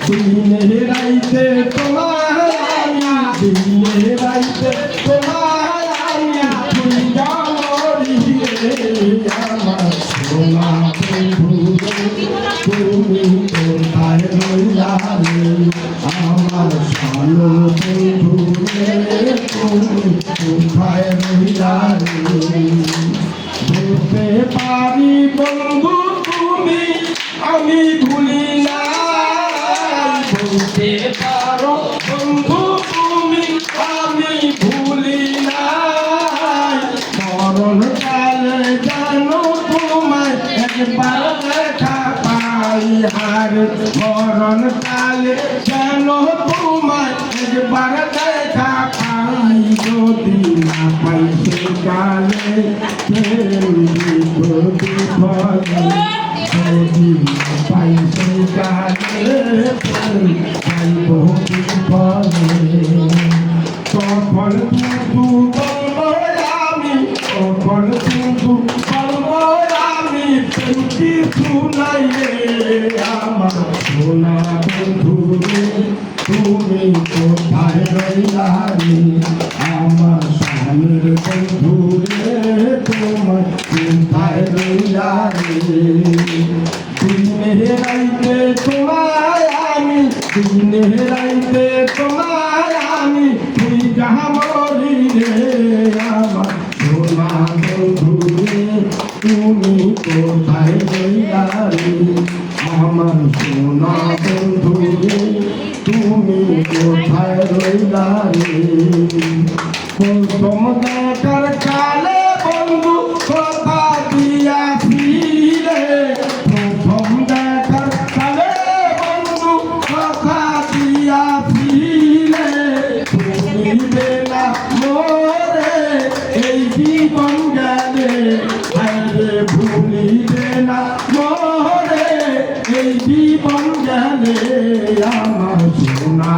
দিনে রাইতে তোমার আমি দিনে রাইতে তোমার আমি খুঁজা মরি রে আমার সোনা বন্ধু তুমি কোথায় রইলা রে আমার ভালো বন্ধু রে তুমি কোথায় রইলা রে বলতে পারি বন্ধু তুমি আমি ভুলি না বলতে পারো বন্ধু তুমি আমি ভুলি না মরণ কালে জানো তোমায় একবার দেখা পাই হার মরণ কালে জানো তোমায় একবার দেখা পাই যদি না পাই সে কালে যদি পাই সে কালে পাইব তখন কিন্তু বলবো আমি তখন কিন্তু বলবো আমি কিছু নাই রে আমার সোনা বন্ধু রে তুমি কোথায় রইলা রে আমার স্বামীর বন্ধু রে তোমার কোথায় রইলা রে দিনে রাইতে তোমায় আমি দিনে রাইতে তোমায় আমি তুই যাহা মরি রে আমার সোনা বন্ধু রে তুমি কোথায় রইলা রে আমার সোনা বন্ধু রে তুমি কোথায় রইলা রে প্রথম দেখার কালে বন্ধু কথা দিয়াছিলে প্রথম দেখার কালে বন্ধু কথা দিয়াছিলে ভুলিবে না মোরে এই জীবন গেলে আরে ভুলিবে না মোরে এই জীবন গেলে আমার সোনা